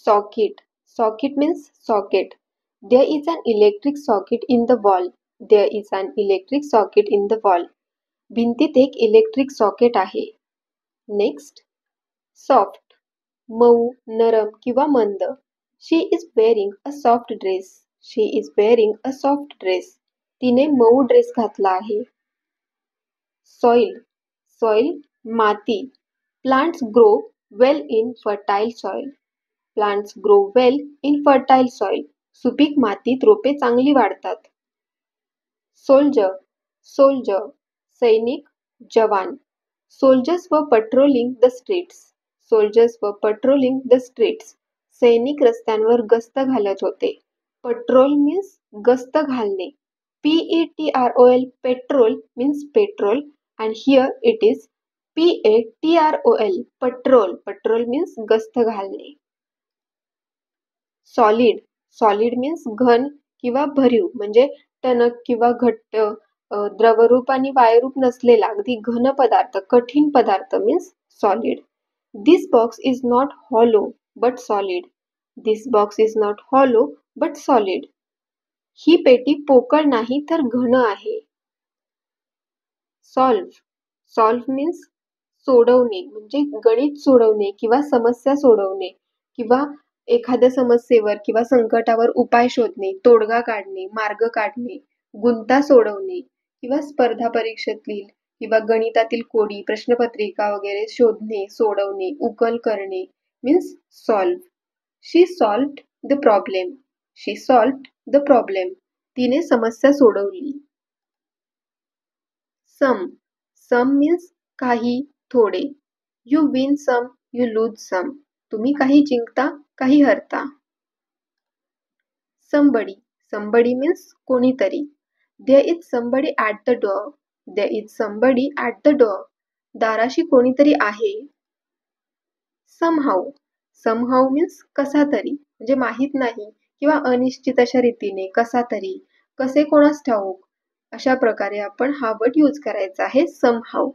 Socket. Socket means socket. There is an electric socket in the wall. There is an electric socket in the wall. भिंतीत एक electric socket आहे. Next, soft, मऊ, नरम किंवा मंद. She is wearing a soft dress. She is wearing a soft dress. तिने मऊ dress घातला आहे. सॉइल. सॉइल, माती. Plants grow well in fertile soil. Plants grow well in fertile soil. सुपीक मातीत रोपे चांगली वाढतात. सोल्जर. सोल्जर, सैनिक, जवान. सोल्जर्स वर पेट्रोलिंग द स्ट्रीट्स. सोल्जर्स वर पेट्रोलिंग द स्ट्रीट्स. सैनिक रस्त्यांवर गस्त घालत होते. पेट्रोल मीन्स गस्त घालणे. PETROL, petrol means petrol, and here it is PATROL, petrol. Petrol means गस्त घालणे. सॉलिड. सॉलिड मीन्स घन किंवा भरीव, म्हणजे टणक किंवा घट्ट, द्रवरूप आणि वायुरूप नसलेला अगदी घन पदार्थ, कठीण पदार्थ means solid. This box is not hollow but solid. This box is not hollow but solid. ही पेटी पोकळ नाही तर घन आहे. सॉल्व. सॉल्व मीन्स सोडवणे, म्हणजे गणित सोडवणे किंवा समस्या सोडवणे, किंवा एखाद्या समस्येवर किंवा संकटावर उपाय शोधणे, तोडगा काढणे, मार्ग काढणे, गुंता सोडवणे, किंवा स्पर्धा परीक्षेतील किंवा गणितातील कोडी, प्रश्नपत्रिका वगैरे शोधणे, सोडवणे, उकल करणे means solve. She solved the problem. She solved the problem. तिने समस्या सोडवली. सम. सम मीन्स काही, थोडे. You win some, you lose some. तुम्ही काही जिंकता, काही हरता. somebody. somebody means कोणीतरी. there is somebody at the door. there is somebody at the door. दाराशी कोणीतरी आहे. somehow. somehow means कसा तरी, म्हणजे माहित नाही किंवा अनिश्चित अशा रीतीने, कसा तरी, कसे कोणास ठाऊक, अशा प्रकारे आपण हा वर्ड यूज करायचा आहे. somehow.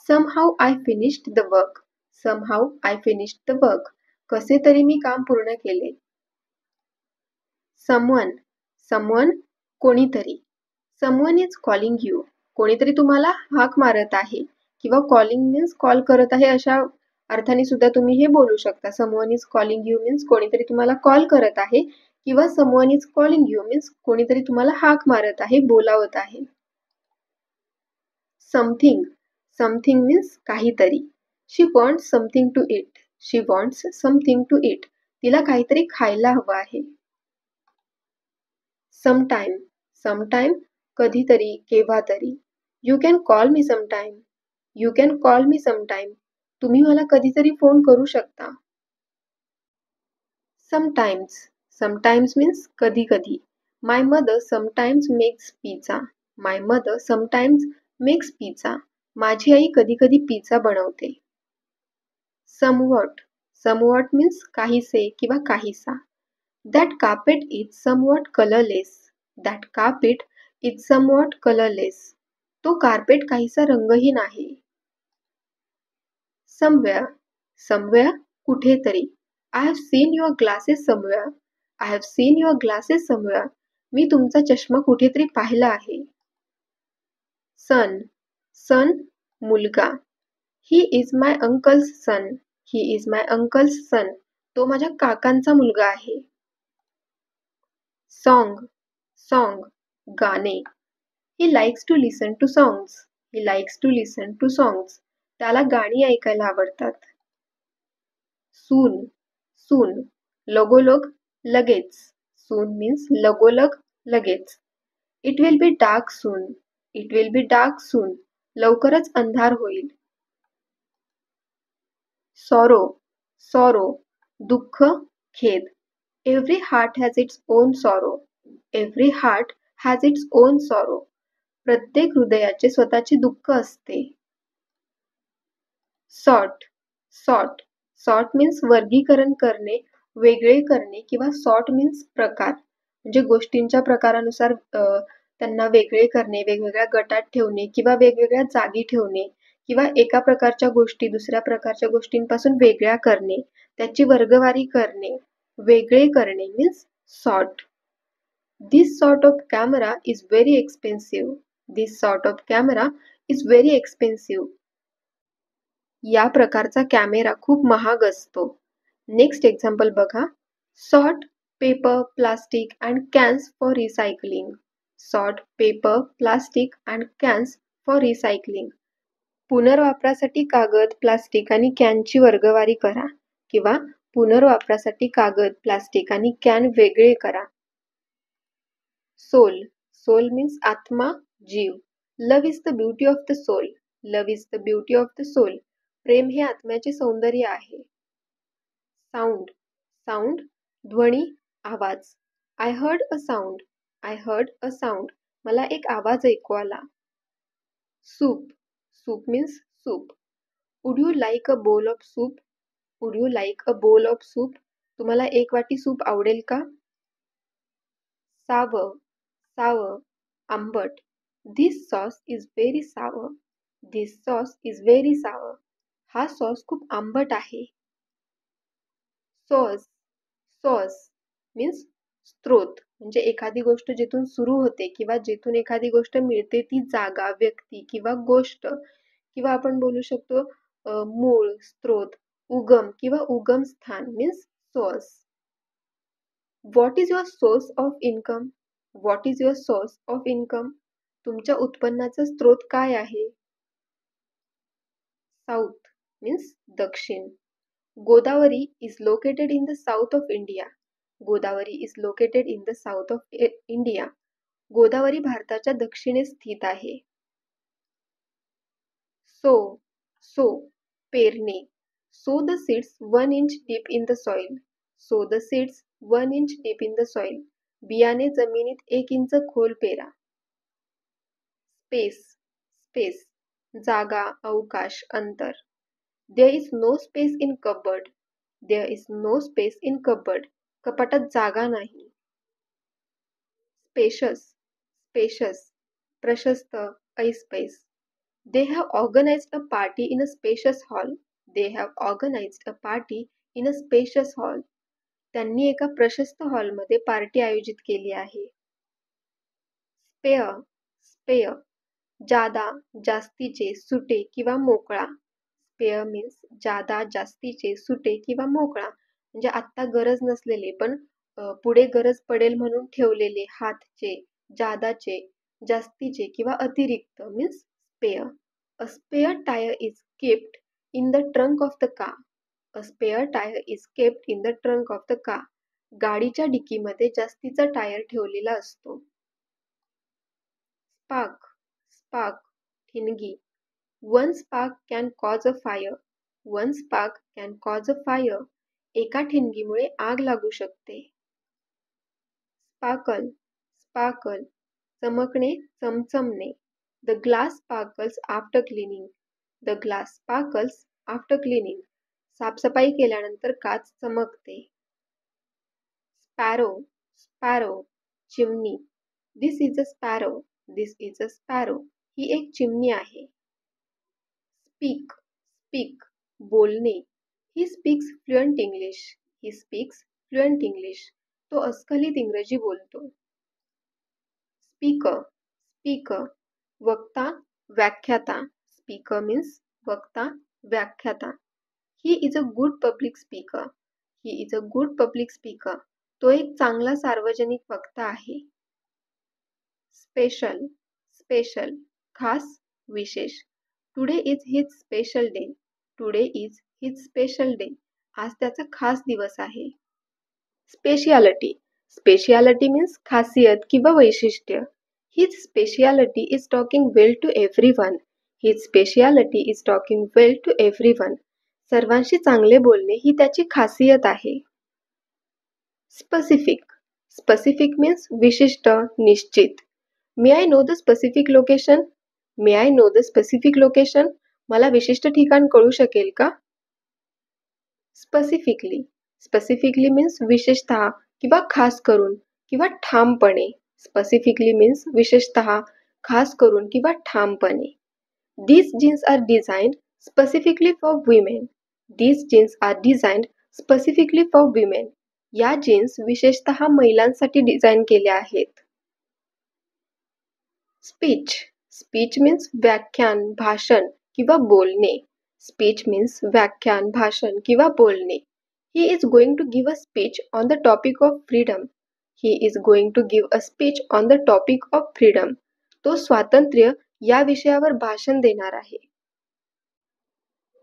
somehow I finished the work. somehow I finished the work. कसे तरी मी काम पूर्ण केले. someone. someone, कोणीतरी. someone is calling you. कोणीतरी तुम्हाला हाक मारत आहे, किंवा कॉलिंग मीन्स कॉल करत आहे अशा अर्थाने सुद्धा तुम्ही हे बोलू शकता. someone is calling you means कोणीतरी तुम्हाला कॉल करत आहे, किंवा someone is calling you means कोणीतरी तुम्हाला हाक मारत आहे, बोलावत आहे. something. something मीन्स काहीतरी. she wants something to eat. she wants something to eat. तिला काहीतरी खायला हवं आहे. sometime. sometime, कधीतरी, केव्हा तरी. you can call me sometime. you can call me sometime. तुम्ही मला कधीतरी फोन करू शकता. sometimes. sometimes means कधी कधी. my mother sometimes makes pizza. my mother sometimes makes pizza. माझी आई कधी कधी पिझ्झा बनवते. somewhat. somewhat means काहीसे किंवा काहीसा. that carpet is somewhat colorless. that carpet is somewhat colorless. तो कार्पेट काहीसा रंगहीन आहे. somewhere. somewhere, कुठेतरी. I have seen your glasses somewhere. I have seen your glasses somewhere. मी तुमचा चष्मा कुठेतरी पाहिला आहे. son. son, मुलगा. He is my uncle's son. He is my uncle's son. तो माझ्या काकांचा मुलगा आहे. song. song, गाणे. He likes to listen to songs. He likes to listen to songs. त्याला गाणी ऐकायला आवडतात. soon. soon, लगोलग, लगेच. soon means लगोलग, लगेच. it will be dark soon. it will be dark soon. लवकरच अंधार होईल. sorrow. sorrow, दुःख, खेद. every heart has its own sorrow. every heart has its own sorrow. प्रत्येक हृदयाचे स्वतःचे दुःख असते. sort. sort. sort means वर्गीकरण करणे, वेगळे करणे, किंवा sort means प्रकार, म्हणजे गोष्टींच्या प्रकारानुसार त्यांना वेगळे करणे, वेगवेगळ्या गटात ठेवणे, किंवा वेगवेगळ्या जागी ठेवणे, किंवा एका प्रकारच्या गोष्टी दुसऱ्या प्रकारच्या गोष्टींपासून वेगळ्या करणे, त्याची वर्गवारी करणे, वेगळे करणे means sort. This sort of camera is very expensive. This sort of camera is very expensive. या प्रकारचा कॅमेरा खूप महाग असतो. नेक्स्ट एक्झाम्पल बघा. Sort paper, plastic and cans for recycling. Sort paper, plastic and cans for recycling. पुनर्वापरासाठी कागद, plastic आणि कॅनची वर्गवारी करा किंवा पुनर्वापरासाठी कागद, प्लास्टिक आणि कॅन वेगळे करा. सोल. सोल मीन्स आत्मा, जीव. Love is the beauty of the soul. Love is the beauty of the soul. प्रेम हे आत्म्याचे सौंदर्य आहे. साऊंड. साऊंड ध्वनी, आवाज. I heard a sound. I heard a sound. मला एक आवाज ऐकू आला. Soup. Soup means soup. Would you like a bowl of soup. Would you like a bowl of soup. तुम्हाला एक वाटी सूप आवडेल का. सावर. सावर आंबट. This sauce is very sour. This sauce is very sour. हा sauce खूप आंबट आहे. सॉस. सॉस मीन्स स्त्रोत, म्हणजे एखादी गोष्ट जिथून सुरू होते किंवा जिथून एखादी गोष्ट मिळते ती जागा, व्यक्ती किंवा गोष्ट, किंवा आपण बोलू शकतो मूळ, स्त्रोत, उगम किंवा उगम स्थान means source. What is your source of income. What is your source of income. तुमच्या उत्पन्नाचा स्त्रोत काय आहे. साऊथ मीन्स दक्षिण. Godavari is located in the south of India. Godavari is located in the south of India. Godavari भारताच्या दक्षिणेस स्थित आहे. सो. सो पेरणे. So the seeds 1 inch deep in the soil. So the seeds 1 inch deep in the soil. बियाणे जमिनीत 1 inch खोल पेरा. Space. Space जागा, अवकाश, अंतर. There is no space in cupboard. There is no space in cupboard. कपाटात जागा नाही. Spacious. Spacious प्रशस्त, ऐसपैस. They have organized a party in a spacious hall. They have organized a party in a spacious hall. त्यांनी एका प्रशस्त हॉलमध्ये party आयोजित केली आहे. Spare. Spare जादा, जास्तीचे, सुटे किंवा मोकळा. स्पेअर मीन्स जादा, जास्तीचे, सुटे किंवा मोकळा, म्हणजे आत्ता गरज नसलेले पण पुढे गरज पडेल म्हणून ठेवलेले, हातचे, जादाचे, जास्तीचे किंवा अतिरिक्त means spare. A spare tyre is kept in the trunk of the car. A spare tyre is kept in the trunk of the car. गाडीच्या डिकीमध्ये जास्तीचा टायर ठेवलेला असतो. स्पार्क. स्पार्क ठिणगी. One spark can cause a fire. One spark can cause a fire. एका ठिणगीमुळे आग लागू शकते. Sparkle. Sparkle चमकणे, चमचमणे. The glass sparkles after cleaning. The glass sparkles after cleaning. साफसफाई केल्यानंतर काच चमकते. Sparrow. Sparrow चिमणी. This is a sparrow. This is a sparrow. ही एक चिमणी आहे. Speak. Speak बोलणे. He speaks fluent English. He speaks fluent English. तो अस्खलित इंग्रजी बोलतो. Speaker. Speaker वक्ता, व्याख्याता. Speaker means वक्ता, व्याख्याता. He is a good public speaker. He is a good public speaker. तो एक चांगला सार्वजनिक वक्ता आहे. Special. Special खास, विशेष. Today is his special day. Today is his special day. आज त्याचा खास दिवस आहे. Speciality. Speciality means खासियत किंवा वैशिष्ट्य. His speciality is talking well to everyone. His speciality is talking well to everyone. सर्वांशी चांगले बोलणे ही त्याची खासियत आहे. Specific. Specific means विशिष्ट, निश्चित. May I know the specific location? May I know the specific location? मला विशिष्ट ठिकाण कळू शकेल का? Specifically. Specifically means विशेषतः किंवा खास करून किंवा ठामपणे. Specifically means विशेषतः, खास करून किंवा ठामपणे. These jeans are designed specifically for women. These jeans are designed specifically for women. या जीन्स विशेषतः महिलांसाठी डिझाईन केल्या आहेत. स्पीच. स्पीच मीन्स व्याख्यान, भाषण किंवा बोलणे. स्पीच मीन्स व्याख्यान, भाषण किंवा बोलणे. He is going to give a speech on the topic of freedom. He is going to give a speech on the topic of freedom. तो स्वातंत्र्य या विषयावर भाषण देणार आहे.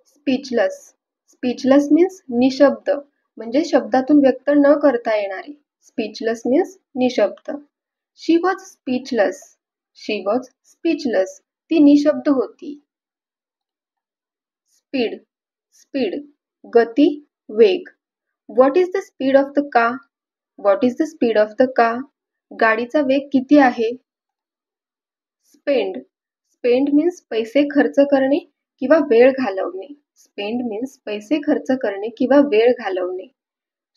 स्पीचलेस. स्पीचलेस मीन्स निशब्द, म्हणजे शब्दातून व्यक्त न करता येणारे. स्पीचलेस मीन्स निशब्द. She was speechless. She was speechless. ती निशब्द होती. स्पीड. स्पीड गती, वेग. What is the speed of the car? What is the speed of the car? गाडीचा वेग किती आहे? Spend. Spend means पैसे खर्च करणे किंवा वेळ घालवणे. Spend means पैसे खर्च करणे किंवा वेळ घालवणे.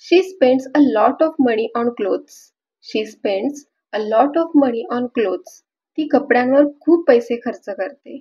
She spends a lot of money on clothes. She spends a lot of money on clothes. ती कपड्यांवर खूप पैसे खर्च करते.